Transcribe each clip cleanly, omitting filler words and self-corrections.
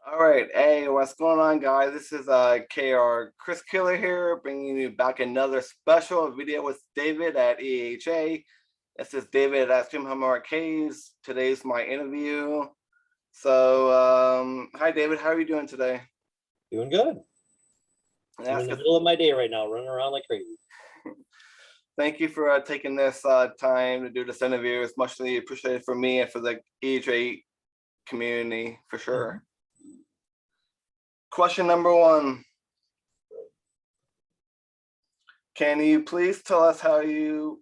All right, hey, what's going on, guys? This is KR ChrisKiller here, bringing you back another special video with David at EHA. This is David at Streamhammer Arcades. Today's my interview. So, hi, David. How are you doing today? Doing good. I'm in the middle of my day right now, running around like crazy. Thank you for taking this time to do this interview. It's muchly appreciated for me and for the EHA community, for sure. Question number one. Can you please tell us how you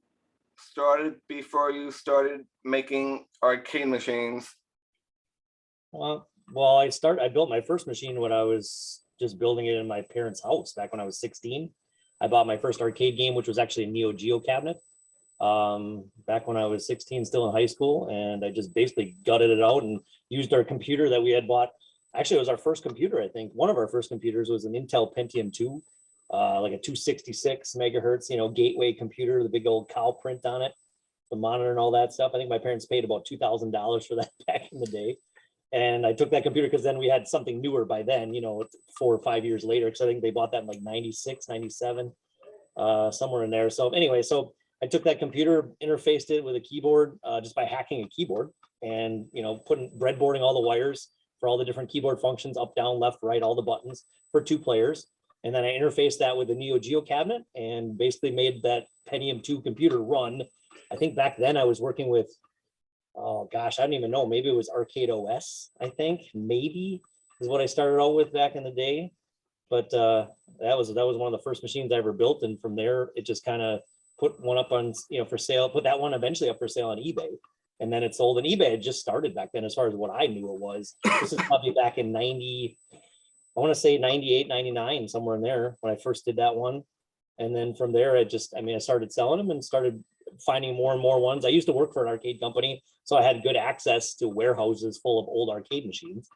started before you started making arcade machines? Well, I built my first machine when I was just building it in my parents' house back when I was 16. I bought my first arcade game, which was actually a Neo Geo cabinet, back when I was 16, still in high school. And I just basically gutted it out and used our computer that we had bought. Actually, it was our first computer, I think. One of our first computers was an Intel Pentium 2, like a 266 megahertz, gateway computer, the big old cow print on it, the monitor and all that stuff. I think my parents paid about $2,000 for that back in the day. And I took that computer because then we had something newer by then, 4 or 5 years later, because I think they bought that in like 96, 97, somewhere in there. So anyway, so I took that computer, interfaced it with a keyboard, just by hacking a keyboard and, putting breadboarding all the wires for all the different keyboard functions, up, down, left, right, all the buttons for 2 players. And then I interfaced that with a Neo Geo cabinet and basically made that Pentium 2 computer run. I think back then I was working with, oh gosh, I don't even know, maybe it was Arcade OS, I think, maybe is what I started out with back in the day. But that was one of the first machines I ever built. And from there, it just kind of put one up on, for sale, put that one eventually up for sale on eBay. And then it sold, and eBay had just started back then as far as what I knew it was. This is probably back in 90, I want to say 98, 99, somewhere in there when I first did that one. And then from there, I started selling them and started finding more and more ones. I used to work for an arcade company, so I had good access to warehouses full of old arcade machines.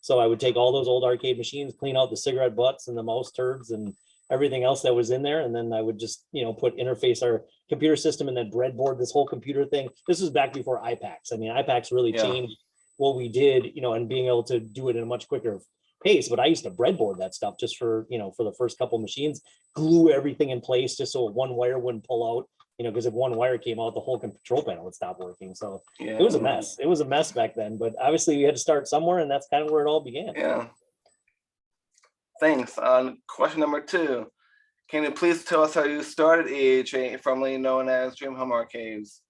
So I would take all those old arcade machines, clean out the cigarette butts and the mouse turds and everything else that was in there. And then I would just, interface our computer system and then breadboard this whole computer thing. This was back before iPacs. iPacs really changed what we did, and being able to do it in a much quicker pace. But I used to breadboard that stuff just for, for the first couple machines, glue everything in place just so one wire wouldn't pull out, because if one wire came out, the whole control panel would stop working. So it was a mess. It was a mess back then, but obviously we had to start somewhere, and that's kind of where it all began. Yeah. Thanks. Question number 2. Can you please tell us how you started EHA, formerly known as Dream Home Arcades?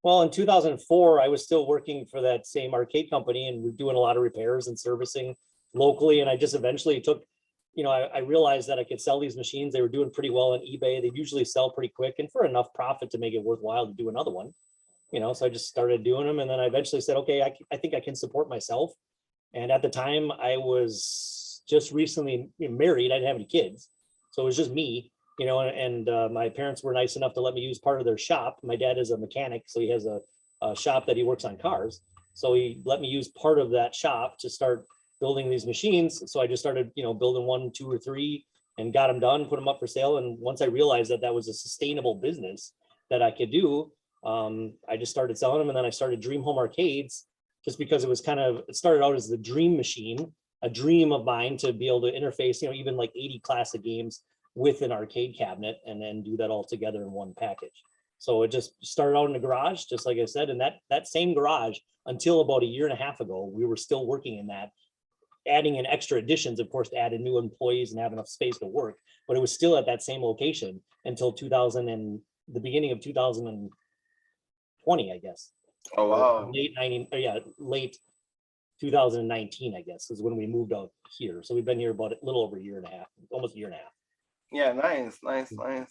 Well, in 2004, I was still working for that same arcade company, and we're doing a lot of repairs and servicing locally. And I just eventually took, I realized that I could sell these machines. They were doing pretty well on eBay. They usually sell pretty quick and for enough profit to make it worthwhile to do another one. So I just started doing them. And then I eventually said, okay, I think I can support myself. And at the time I was just recently married. I didn't have any kids. So it was just me, and my parents were nice enough to let me use part of their shop. My dad is a mechanic, so he has a shop that he works on cars. So he let me use part of that shop to start building these machines. So I just started, building 1, 2, or 3 and got them done, put them up for sale. And once I realized that that was a sustainable business that I could do, I just started selling them. And then I started Dream Home Arcades just because it started out as the dream machine, a dream of mine to be able to interface, even like 80 classic games with an arcade cabinet and then do that all together in one package. So it just started out in the garage, just like I said, and that same garage until about a year and a half ago, we were still working in that, adding in extra additions, of course, to add in new employees and have enough space to work. But it was still at that same location until the beginning of 2020, I guess. Oh, wow. Late 2019, I guess, is when we moved out here. So we've been here about a little over a year and a half, almost a year and a half. Yeah, nice. So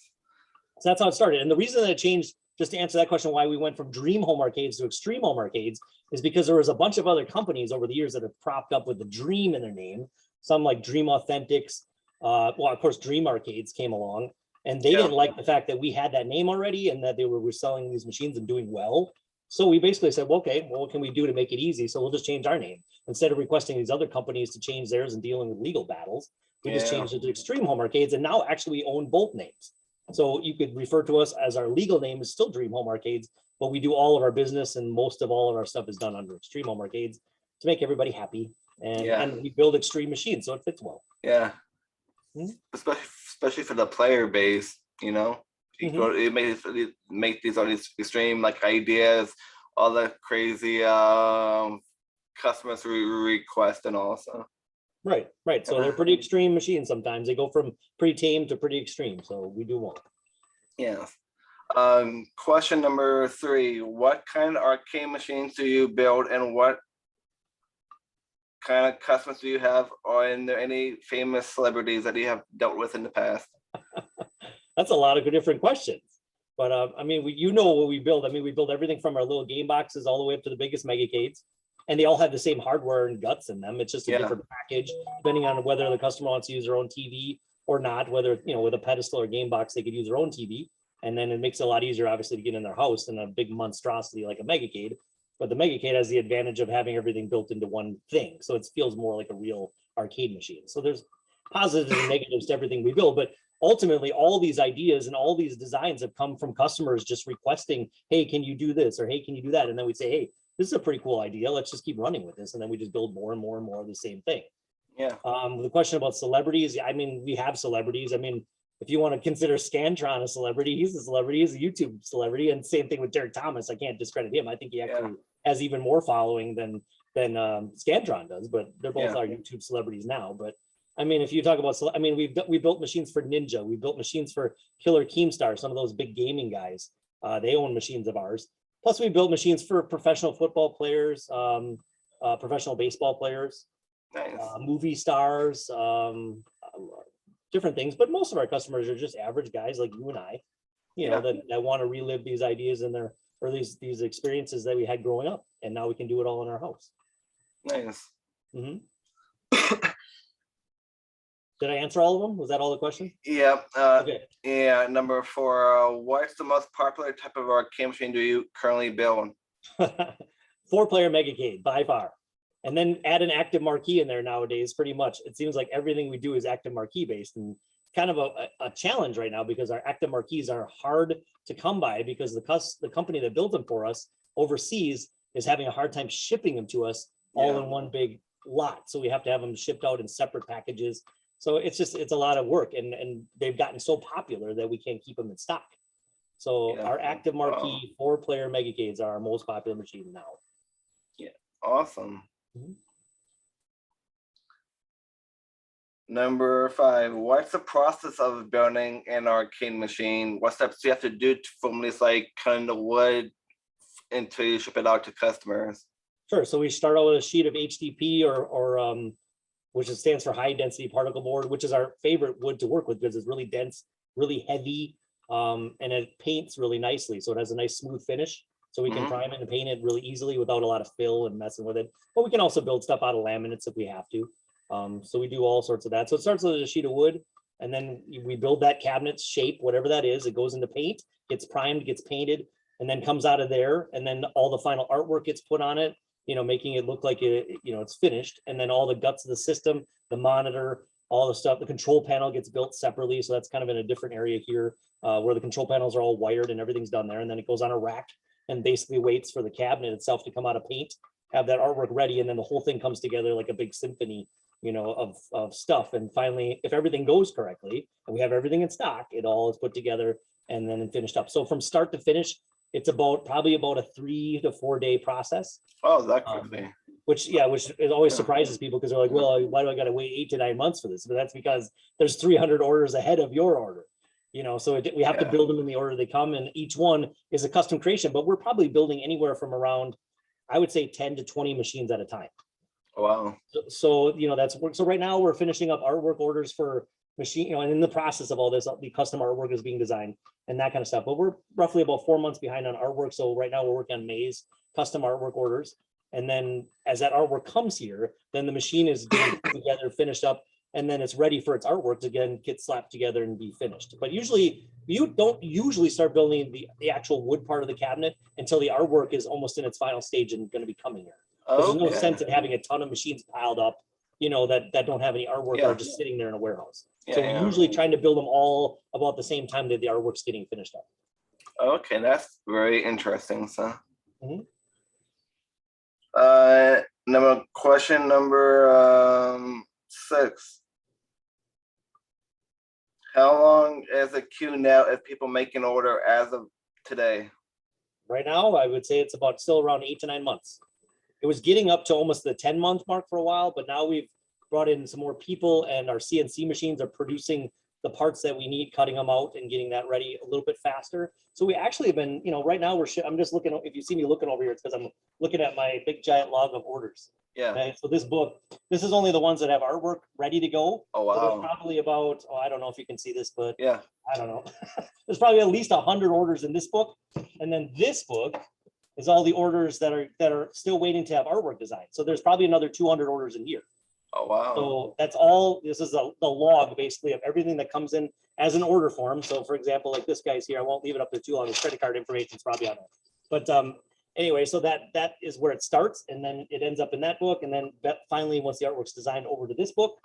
that's how it started. And the reason that it changed, just to answer that question, why we went from Dream Home Arcades to Extreme Home Arcades, is because there was a bunch of other companies over the years that have propped up with the Dream in their name. Some like Dream Authentics. Of course, Dream Arcades came along, and they didn't like the fact that we had that name already and that they were selling these machines and doing well. So we basically said, well, okay, what can we do to make it easy? So we'll just change our name. Instead of requesting these other companies to change theirs and dealing with legal battles, we just changed it to Extreme Home Arcades, and now actually we own both names. So you could refer to us as our legal name is still Dream Home Arcades, but we do all of our business and most of all of our stuff is done under Extreme Home Arcades to make everybody happy. and we build extreme machines, so it fits well. Yeah. Mhm. Especially for the player base, you know, you go, it make these all these extreme like ideas, all the crazy customers request and also. Right. So they're pretty extreme machines. Sometimes they go from pretty tame to pretty extreme. So we do one. Yeah. Question number 3: what kind of arcade machines do you build, and what kind of customers do you have, or are there any famous celebrities that you have dealt with in the past? That's a lot of different questions. But I mean, you know what we build. I mean, we build everything from our little game boxes all the way up to the biggest megacades. And they all have the same hardware and guts in them. It's just a different package, depending on whether the customer wants to use their own TV or not, whether, you know, with a pedestal or game box, they could use their own TV. And then it makes it a lot easier, obviously, to get in their house than a big monstrosity like a megacade. But the megacade has the advantage of having everything built into one thing. So it feels more like a real arcade machine. So there's positives and negatives to everything we build. But ultimately, all these ideas and all these designs have come from customers just requesting, hey, can you do this? Or hey, can you do that? And then we say, hey, this is a pretty cool idea. Let's just keep running with this. And then we just build more and more and more of the same thing. Yeah. The question about celebrities, I mean, we have celebrities. I mean, if you want to consider Scantron a celebrity, he's a celebrity. He's a YouTube celebrity. And same thing with Derek Thomas. I can't discredit him. I think he actually has even more following than Scantron does, but they're both our YouTube celebrities now. But I mean, if you talk about, I mean, we built machines for Ninja. We built machines for Killer Keemstar, some of those big gaming guys. They own machines of ours. Plus, we built machines for professional football players, professional baseball players, movie stars, different things. But most of our customers are just average guys like you and I, you know, that want to relive these ideas in their, or these experiences that we had growing up. And now we can do it all in our house. Nice. Did I answer all of them? Was that all the questions? Yeah. Okay. Yeah. Number 4, what's the most popular type of arcade machine do you currently build? 4-player megacade by far. And then add an active marquee in there nowadays, pretty much. It seems like everything we do is active marquee based, and kind of a challenge right now because our active marquees are hard to come by because the company that built them for us overseas is having a hard time shipping them to us all in one big lot. So we have to have them shipped out in separate packages. So it's a lot of work, and they've gotten so popular that we can't keep them in stock. So our active marquee 4-player megacades are our most popular machine now. Yeah, awesome. Number 5, what's the process of building an arcade machine? What steps do you have to do from this, like cutting the wood until you ship it out to customers? Sure. So we start out with a sheet of HDP or which stands for high density particle board, which is our favorite wood to work with because it's really dense, really heavy, and it paints really nicely. So it has a nice smooth finish. So we can prime it and paint it really easily without a lot of fill and messing with it. But we can also build stuff out of laminates if we have to. So we do all sorts of that. So it starts with a sheet of wood, and then we build that cabinet shape, whatever that is. It goes into paint, gets primed, gets painted, and then comes out of there. And then all the final artwork gets put on it, you know, making it look like it's finished. And then all the guts of the system, the monitor, all the stuff, the control panel gets built separately. So that's kind of in a different area here where the control panels are all wired and everything's done there. And then it goes on a rack and basically waits for the cabinet itself to come out of paint, have that artwork ready. And then the whole thing comes together like a big symphony, you know, of stuff. And finally, if everything goes correctly and we have everything in stock, it all is put together and then finished up. So from start to finish, it's probably about a 3 to 4 day process. Oh, that quickly. Which it always surprises people because they're like, well, why do I got to wait 8 to 9 months for this? But that's because there's 300 orders ahead of your order, you know, so we have to build them in the order they come, and each one is a custom creation, but we're probably building anywhere from around, I would say 10 to 20 machines at a time. Wow. So you know, that's work. So right now we're finishing up artwork orders for machine, you know, and in the process of all this, the custom artwork is being designed and that kind of stuff. But we're roughly about 4 months behind on artwork. So right now we're working on May's custom artwork orders. And then as that artwork comes here, then the machine is getting put together, finished up, and then it's ready for its artwork to again get slapped together and be finished. But usually you don't usually start building the actual wood part of the cabinet until the artwork is almost in its final stage and going to be coming here. There's no sense in having a ton of machines piled up, you know, that don't have any artwork or just sitting there in a warehouse. So we're usually trying to build them all about the same time that the artwork's getting finished up. Okay, that's very interesting. So, Question number 6. How long is the queue now if people make an order as of today? Right now, I would say it's about still around 8 to 9 months. It was getting up to almost the 10-month mark for a while, but now we've brought in some more people and our CNC machines are producing the parts that we need, cutting them out and getting that ready a little bit faster. So we actually have been, right now I'm just looking, if you see me looking over here, it's because I'm looking at my big giant log of orders. Yeah. Okay, so this is only the ones that have artwork ready to go. Oh, wow. So there's probably about, I don't know if you can see this, but yeah, I don't know. There's probably at least 100 orders in this book. And then this book is all the orders that are still waiting to have artwork designed. So there's probably another 200 orders in here. Oh, wow. So that's all, this is the log basically of everything that comes in as an order form. So for example, like this guy's here, I won't leave it up there too long. His credit card information is probably on there. But anyway, so that is where it starts. And then it ends up in that book. And then finally, once the artwork's designed, over to this book.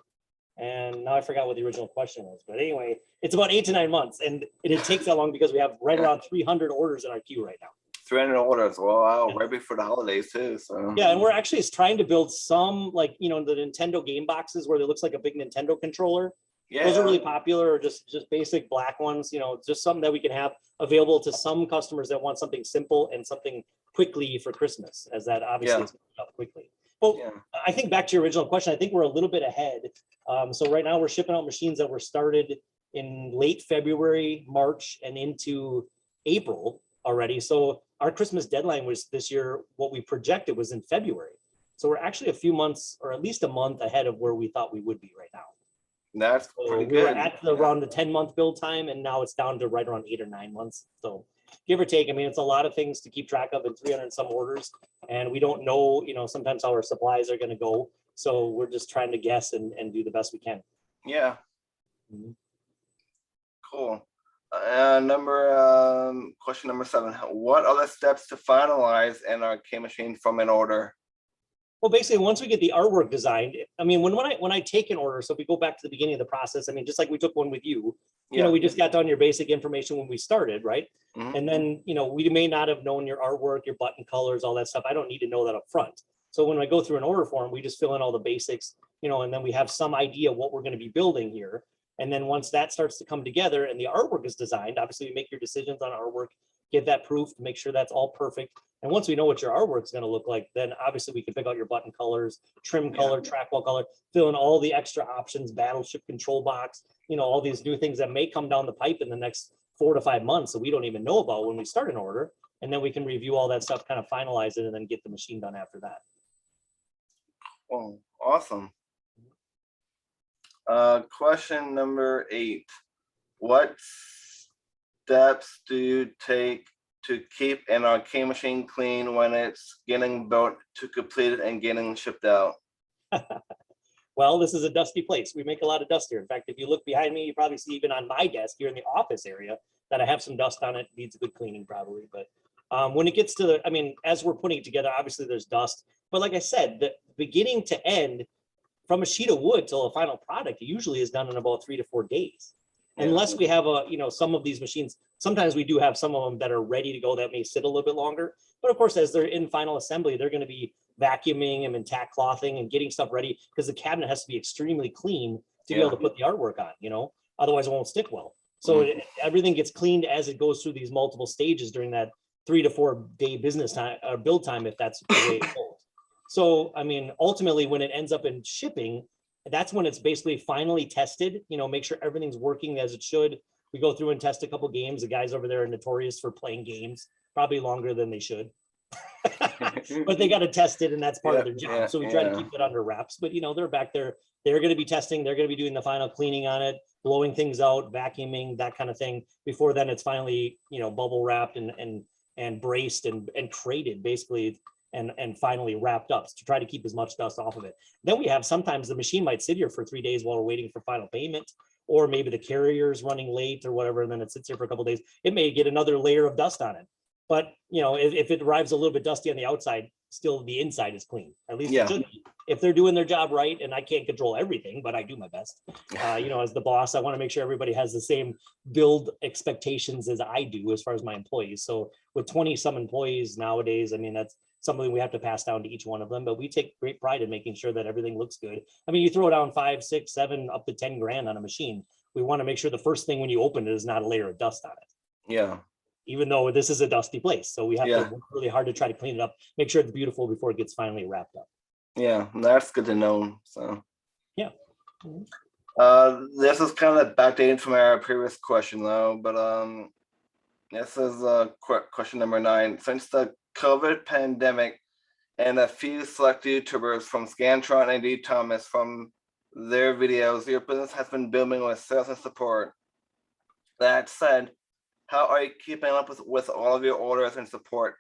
And now I forgot what the original question was. But anyway, it's about 8 to 9 months. And it takes that long because we have right around 300 orders in our queue right now. 300 orders. Wow, right before the holidays too. So yeah, and we're actually trying to build some, like, the Nintendo game boxes where it looks like a big Nintendo controller. Yeah, those are really popular, or just basic black ones. Just something that we can have available to some customers that want something simple and something quickly for Christmas, as that obviously is up quickly. Well, I think back to your original question, I think we're a little bit ahead. So right now we're shipping out machines that were started in late February, March, and into April already. So our Christmas deadline was this year, what we projected was in February. So we're actually a few months, or at least a month ahead of where we thought we would be right now. That's pretty good. We were at around the 10-month build time, and now it's down to right around 8 or 9 months. So give or take, I mean, it's a lot of things to keep track of in 300 and some orders. And we don't know, sometimes how our supplies are going to go. So we're just trying to guess and do the best we can. Yeah. Mm-hmm. Cool. Question number 7. What are the steps to finalize an arcade machine from an order? Well, basically, once we get the artwork designed, I mean, when I take an order, so if we go back to the beginning of the process, I mean, just like we took one with you, we just got down your basic information when we started, right? Mm-hmm. And then, we may not have known your artwork, your button colors, all that stuff. I don't need to know that up front. So when I go through an order form, we just fill in all the basics, and then we have some idea what we're going to be building here. And then once that starts to come together and the artwork is designed, obviously you make your decisions on artwork, get that proof to make sure that's all perfect. And once we know what your artwork is going to look like, then obviously we can pick out your button colors, trim color, trackwall color, fill in all the extra options, battleship control box, all these new things that may come down the pipe in the next 4 to 5 months that we don't even know about when we start an order. And then we can review all that stuff, kind of finalize it, and then get the machine done after that. Oh, awesome. Question number 8. What steps do you take to keep an arcade machine clean when it's getting built to complete it and getting shipped out? Well, this is a dusty place. We make a lot of dust here. In fact, if you look behind me, you probably see even on my desk here in the office area that I have some dust on it. Needs a good cleaning probably. But when it gets to as we're putting it together, obviously there's dust. But like I said, the beginning to end, from a sheet of wood till a final product, it usually is done in about 3 to 4 days. Unless we have some of these machines, sometimes we do have some of them that are ready to go that may sit a little bit longer. But of course, as they're in final assembly, they're going to be vacuuming them and tack clothing and getting stuff ready, because the cabinet has to be extremely clean to be able to put the artwork on, otherwise it won't stick well. So everything gets cleaned as it goes through these multiple stages during that 3 to 4 day business time or build time, if that's the way it goes. So, I mean, ultimately, when it ends up in shipping, that's when it's basically finally tested, make sure everything's working as it should. We go through and test a couple games. The guys over there are notorious for playing games, probably longer than they should. But they got to test it, and that's part of their job. So we try to keep it under wraps. But, they're back there. They're going to be testing. They're going to be doing the final cleaning on it, blowing things out, vacuuming, that kind of thing. Before then, it's finally, bubble wrapped and braced and crated, basically, and finally wrapped up to try to keep as much dust off of it. Then we have sometimes the machine might sit here for 3 days while we're waiting for final payment, or maybe the carrier's running late or whatever, and then it sits here for a couple of days. It may get another layer of dust on it. But, if it arrives a little bit dusty on the outside, still the inside is clean. At least it should be. If they're doing their job right, and I can't control everything, but I do my best. As the boss, I want to make sure everybody has the same build expectations as I do as far as my employees. So with 20 some employees nowadays, I mean, something we have to pass down to each one of them, but we take great pride in making sure that everything looks good. I mean, you throw down 5, 6, 7, up to 10 grand on a machine. We want to make sure the first thing when you open it is not a layer of dust on it. Yeah. Even though this is a dusty place. So we have Yeah. to work really hard to try to clean it up, make sure it's beautiful before it gets finally wrapped up. Yeah, that's good to know. So yeah. This is kind of backdating from our previous question though, but this is question number 9. Since the COVID pandemic and a few select YouTubers from Scantron and D Thomas from their videos, your business has been booming with sales and support. That said, how are you keeping up with all of your orders and support?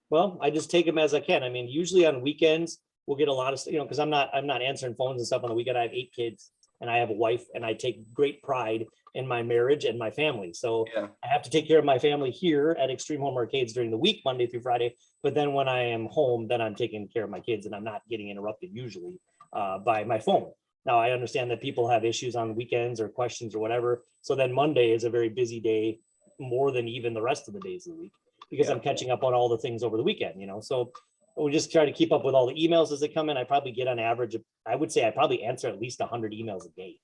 Well, I just take them as I can. I mean, usually on weekends, we'll get a lot of, because I'm not answering phones and stuff on the weekend. I have 8 kids and I have a wife, and I take great pride in my marriage and my family. So Yeah. I have to take care of my family here at Extreme Home Arcades during the week, Monday through Friday. But then when I am home, then I'm taking care of my kids and I'm not getting interrupted usually by my phone. Now, I understand that people have issues on weekends or questions or whatever. So then Monday is a very busy day, more than even the rest of the days of the week, because Yeah. I'm catching up on all the things over the weekend, So we just try to keep up with all the emails as they come in. I probably get on average, I would say I probably answer at least 100 emails a day.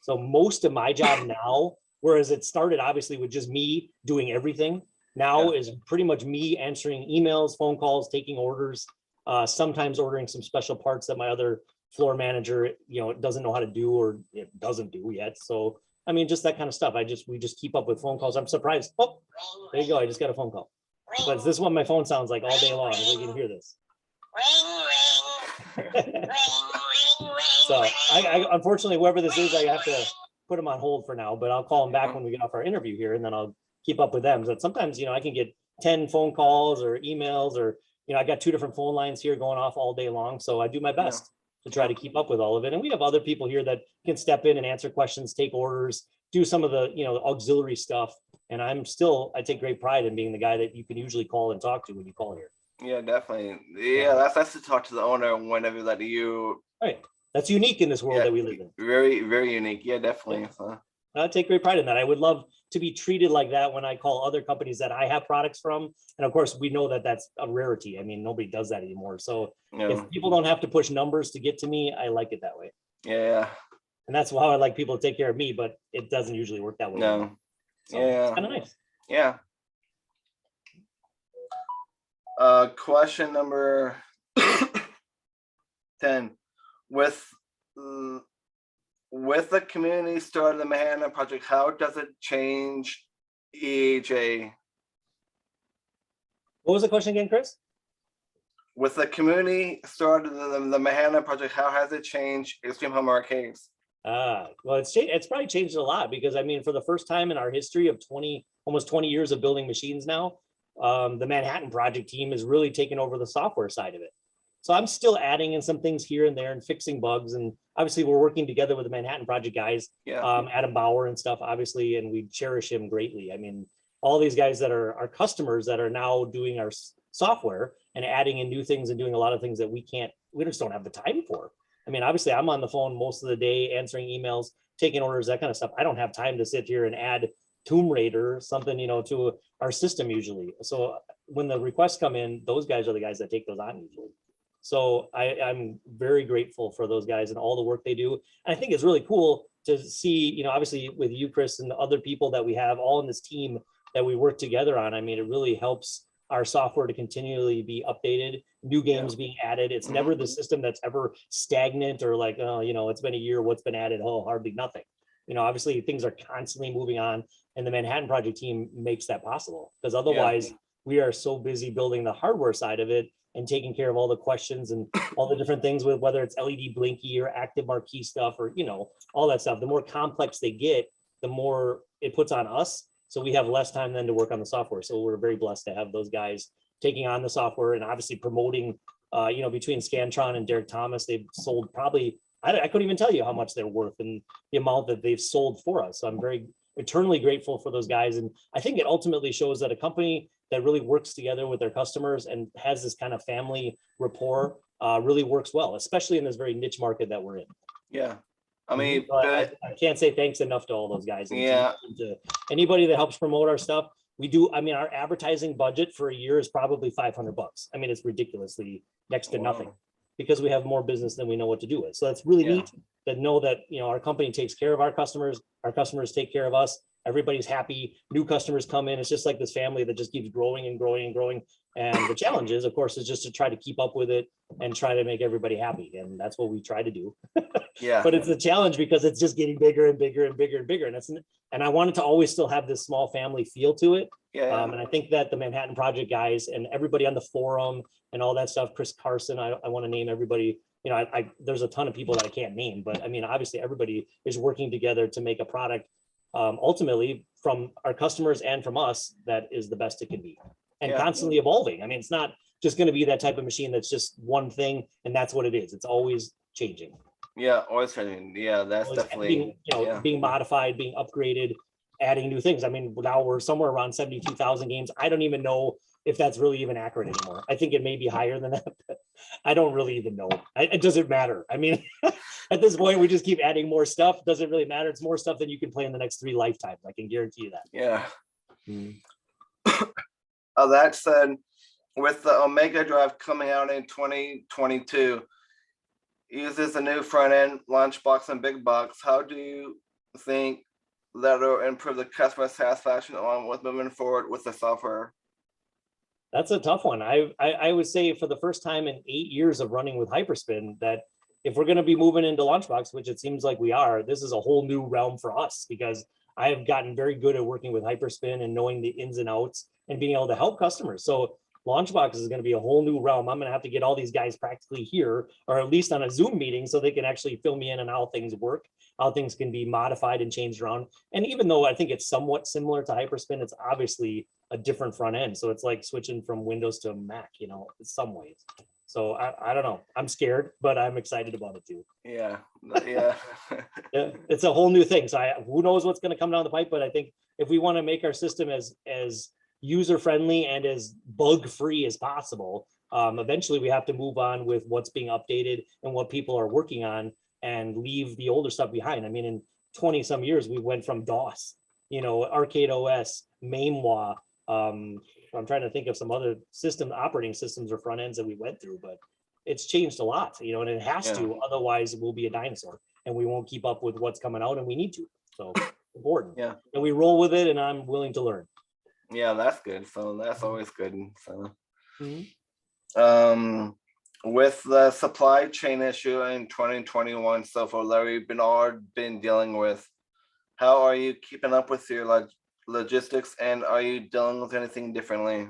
So most of my job now, whereas it started obviously with just me doing everything, now is pretty much me answering emails, phone calls, taking orders, sometimes ordering some special parts that my other floor manager, doesn't know how to do or it doesn't do yet. So, I mean, just that kind of stuff. We just keep up with phone calls. I'm surprised. Oh, there you go. I just got a phone call. But this is what my phone sounds like all day long. If you can hear this. So I unfortunately, whoever this is, I have to put them on hold for now, but I'll call them back when we get off our interview here, and then I'll keep up with them. So sometimes, I can get 10 phone calls or emails, or, I got 2 different phone lines here going off all day long. So I do my best to try to keep up with all of it. And we have other people here that can step in and answer questions, take orders, do some of the, auxiliary stuff. And I take great pride in being the guy that you can usually call and talk to when you call here. Yeah, definitely. Yeah, that's to talk to the owner whenever that you. Right. That's unique in this world that we live in. Very, very unique. Yeah, definitely. Yeah. I take great pride in that. I would love to be treated like that when I call other companies that I have products from. And of course, we know that that's a rarity. I mean, nobody does that anymore. So if people don't have to push numbers to get to me, I like it that way. Yeah. And that's how I like people to take care of me, but it doesn't usually work that way. No. So it's kind of nice. Yeah. Question number 10. With the community start of the Manhattan Project, how does it change EHA? What was the question again, Chris? With the community start of the Manhattan Project, how has it changed Extreme Home Arcades? Well, it's probably changed a lot, because I mean, for the first time in our history of almost 20 years of building machines now, the Manhattan Project team is really taking over the software side of it. So I'm still adding in some things here and there and fixing bugs. And obviously we're working together with the Manhattan Project guys, Adam Bauer and stuff, obviously, and we cherish him greatly. I mean, all these guys that are our customers that are now doing our software and adding in new things and doing a lot of things that we just don't have the time for. I mean, obviously I'm on the phone most of the day, answering emails, taking orders, that kind of stuff. I don't have time to sit here and add Tomb Raider or something, to our system usually. So when the requests come in, those guys are the guys that take those on usually. So I'm very grateful for those guys and all the work they do. And I think it's really cool to see, obviously with you, Chris, and the other people that we have all in this team that we work together on. I mean, it really helps our software to continually be updated, new games being added. It's never the system that's ever stagnant or like, it's been a year, what's been added? Oh, hardly nothing. Obviously things are constantly moving on, and the Manhattan Project team makes that possible, because otherwise we are so busy building the hardware side of it and taking care of all the questions and all the different things with whether it's LED blinky or active marquee stuff or, all that stuff. The more complex they get, the more it puts on us. So we have less time then to work on the software. So we're very blessed to have those guys taking on the software and obviously promoting, between Scantron and Derek Thomas, they've sold probably, I couldn't even tell you how much they're worth and the amount that they've sold for us. So I'm very eternally grateful for those guys. And I think it ultimately shows that a company that really works together with their customers and has this kind of family rapport really works well, especially in this very niche market that we're in. Yeah. I mean, I can't say thanks enough to all those guys. And yeah. to anybody that helps promote our stuff. we do, I mean, our advertising budget for a year is probably $500. I mean, it's ridiculously next to nothing because we have more business than we know what to do with. So that's really neat to know that, you know, our company takes care of our customers take care of us. Everybody's happy. New customers come in. It's just like this family that just keeps growing and growing and growing. And the challenge is, of course, is just to try to keep up with it and try to make everybody happy. And that's what we try to do. Yeah. But it's a challenge because it's just getting bigger and bigger and bigger and bigger. And I wanted to always still have this small family feel to it. Yeah. And I think that the Manhattan Project guys and everybody on the forum and all that stuff, Chris Carson, I want to name everybody. You know, there's a ton of people that I can't name, but I mean, obviously everybody is working together to make a product ultimately from our customers and from us that is the best it can be and constantly evolving. I mean, it's not just going to be that type of machine that's just one thing and that's what it is. It's always changing. Yeah, always changing. Yeah, that's always definitely being modified, being upgraded, adding new things. I mean, now we're somewhere around 72,000 games. I don't even know if that's really even accurate anymore. I think it may be higher than that, but I don't really even know. It doesn't matter. I mean, at this point, we just keep adding more stuff. Doesn't really matter. It's more stuff than you can play in the next 3 lifetimes. I can guarantee you that. Yeah. That said, with the Omega Drive coming out in 2022, uses a new front end, Launchbox and Big Box. How do you think that'll improve the customer satisfaction along with moving forward with the software? That's a tough one. I would say for the first time in 8 years of running with Hyperspin that if we're going to be moving into Launchbox, which it seems like we are, this is a whole new realm for us because I have gotten very good at working with Hyperspin and knowing the ins and outs and being able to help customers. So Launchbox is going to be a whole new realm. I'm going to have to get all these guys practically here, or at least on a Zoom meeting, so they can actually fill me in on how things work, how things can be modified and changed around. And even though I think it's somewhat similar to Hyperspin, it's obviously a different front end. So it's like switching from Windows to Mac, you know, in some ways. So I don't know. I'm scared, but I'm excited about it too. Yeah. Yeah, it's a whole new thing. So who knows what's going to come down the pipe? But I think if we want to make our system as user friendly and as bug free as possible, eventually we have to move on with what's being updated and what people are working on and leave the older stuff behind. I mean, in 20 some years, we went from DOS, you know, Arcade OS, MAMWA. I'm trying to think of some other operating systems or front ends that we went through, but it's changed a lot, you know, and it has to, otherwise we'll be a dinosaur and we won't keep up with what's coming out and we need to. So important. Yeah. And we roll with it and I'm willing to learn. Yeah, that's good. So that's always good. So with the supply chain issue in 2021 so far that we've been dealing with, how are you keeping up with your logistics and are you dealing with anything differently?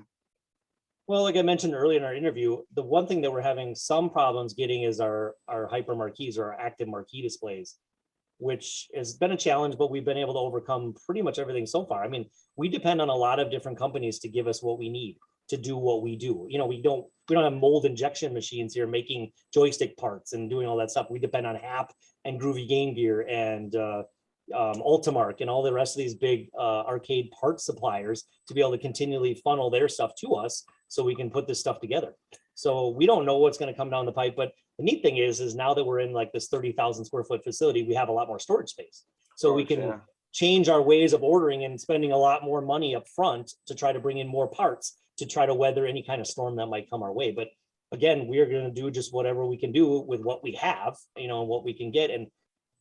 Well, like I mentioned earlier in our interview, the one thing that we're having some problems getting is our hyper marquees or our active marquee displays, which has been a challenge, but we've been able to overcome pretty much everything so far. I mean, we depend on a lot of different companies to give us what we need to do what we do. You know, we don't have mold injection machines here making joystick parts and doing all that stuff. We depend on Hap and Groovy Game Gear and Ultimark and all the rest of these big arcade parts suppliers to be able to continually funnel their stuff to us so we can put this stuff together. So we don't know what's going to come down the pipe, but the neat thing is now that we're in like this 30,000 square foot facility, we have a lot more storage space. So we can change our ways of ordering and spending a lot more money up front to try to bring in more parts to try to weather any kind of storm that might come our way. But again, we are going to do just whatever we can do with what we have, you know, what we can get.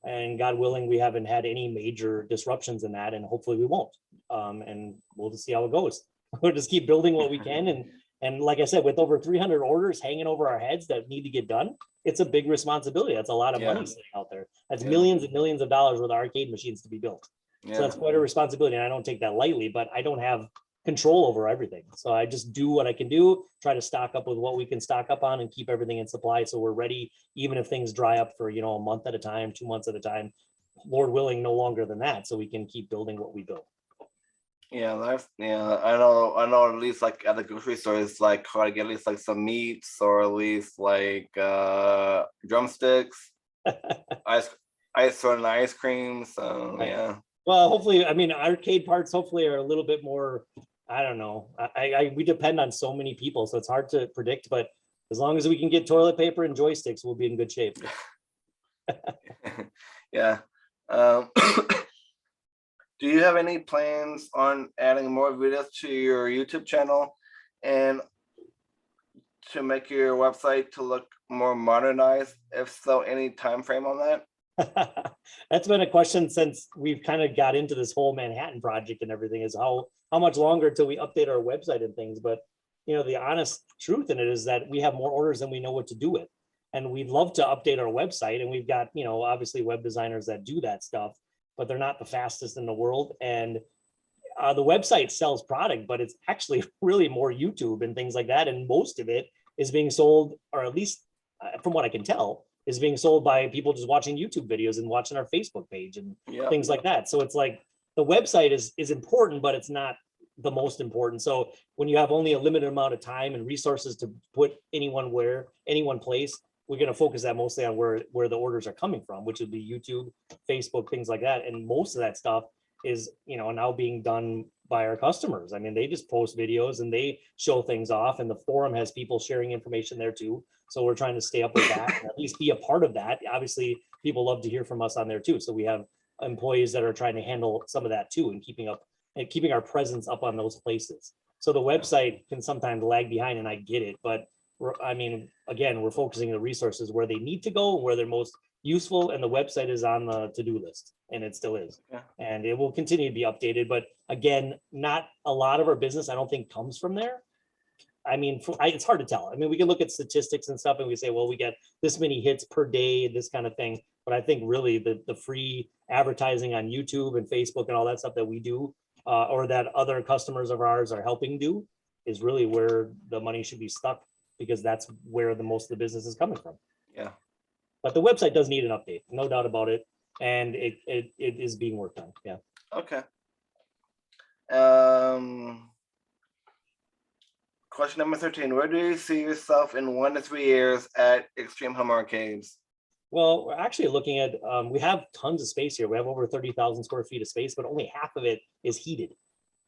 And God willing, we haven't had any major disruptions in that, and hopefully we won't. And we'll just see how it goes. We'll just keep building what we can. And like I said, with over 300 orders hanging over our heads that need to get done, it's a big responsibility. That's a lot of money sitting out there. That's millions and millions of dollars with arcade machines to be built. So that's quite a responsibility. And I don't take that lightly, but I don't have control over everything. So I just do what I can do, try to stock up with what we can stock up on and keep everything in supply so we're ready, even if things dry up for, you know, a month at a time, 2 months at a time, Lord willing, no longer than that, so we can keep building what we build. Yeah, I know at least like at the grocery store it's like hard to get at least like some meats or at least like drumsticks, ice cream. So yeah. Well, hopefully, I mean, arcade parts hopefully are a little bit more, I don't know. We depend on so many people, so it's hard to predict, but as long as we can get toilet paper and joysticks, we'll be in good shape. Yeah. Do you have any plans on adding more videos to your YouTube channel and to make your website to look more modernized? If so, any time frame on that? That's been a question since we've kind of got into this whole Manhattan project and everything, is how much longer till we update our website and things. But the honest truth in it is that we have more orders than we know what to do with. And we'd love to update our website. And we've got, obviously web designers that do that stuff, but they're not the fastest in the world. And the website sells product, but it's actually really more YouTube and things like that. And most of it is being sold, or at least from what I can tell, is being sold by people just watching YouTube videos and watching our Facebook page and things like that. So it's like the website is important, but it's not the most important. So when you have only a limited amount of time and resources to put any one place, we're going to focus that mostly on where the orders are coming from, which would be YouTube, Facebook, things like that. And most of that stuff is, now being done by our customers. I mean, they just post videos and they show things off, and the forum has people sharing information there too. So we're trying to stay up with that and at least be a part of that. Obviously, people love to hear from us on there too. So we have employees that are trying to handle some of that too, and keeping our presence up on those places. So the website can sometimes lag behind, and I get it, but again, we're focusing the resources where they need to go, where they're most useful, and the website is on the to-do list, and it still is. And it will continue to be updated. But again, not a lot of our business, I don't think, comes from there. It's hard to tell. We can look at statistics and stuff and we say, well, we get this many hits per day, this kind of thing. But I think really the free advertising on YouTube and Facebook and all that stuff that we do, or that other customers of ours are helping do, is really where the money should be stuck, because that's where the most of the business is coming from. Yeah. But the website does need an update, no doubt about it. And it is being worked on. Yeah. Okay. Question number 13. Where do you see yourself in 1 to 3 years at Extreme Home Arcades? Well, we're actually looking at, we have tons of space here. We have over 30,000 square feet of space, but only half of it is heated.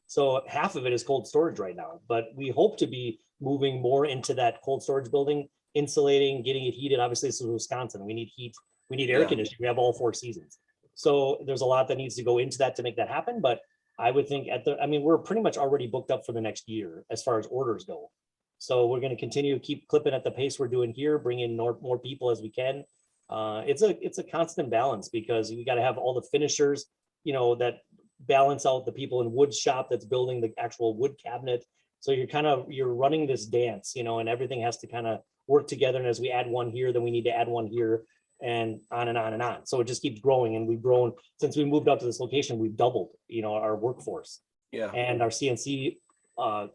So half of it is cold storage right now, but we hope to be moving more into that cold storage building, insulating, getting it heated. Obviously, this is Wisconsin. We need heat. We need air conditioning. We have all 4 seasons. So there's a lot that needs to go into that to make that happen. But I would think we're pretty much already booked up for the next year as far as orders go. So we're going to continue to keep clipping at the pace we're doing here, bring in more people as we can. It's a constant balance, because we got to have all the finishers, that balance out the people in wood shop that's building the actual wood cabinet. So you're running this dance, and everything has to kind of work together. And as we add one here, then we need to add one here, and on and on and on. So it just keeps growing. And we've grown since we moved out to this location. We've doubled, our workforce and our CNC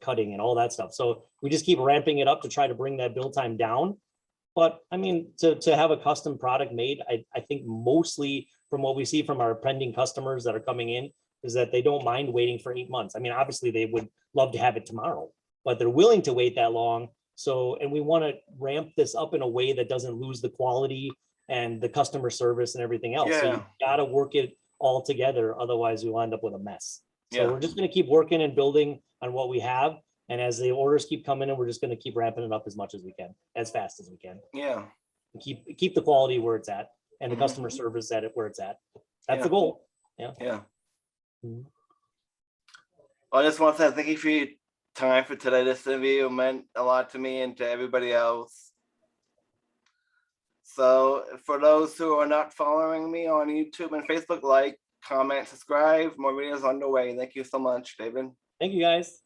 cutting and all that stuff. So we just keep ramping it up to try to bring that build time down. But to have a custom product made, I think mostly from what we see from our pending customers that are coming in, is that they don't mind waiting for 8 months. Obviously they would love to have it tomorrow, but they're willing to wait that long. So, and we want to ramp this up in a way that doesn't lose the quality and the customer service and everything else. So you got to work it all together. Otherwise you'll end up with a mess. So we're just going to keep working and building on what we have. And as the orders keep coming in, we're just going to keep ramping it up as much as we can, as fast as we can. Yeah. And keep the quality where it's at, and the customer service at it where it's at. That's the goal. Yeah. Yeah. I just want to say thank you for your time for today. This interview meant a lot to me and to everybody else. So for those who are not following me on YouTube and Facebook, like, comment, subscribe. More videos on the way. Thank you so much, David. Thank you, guys.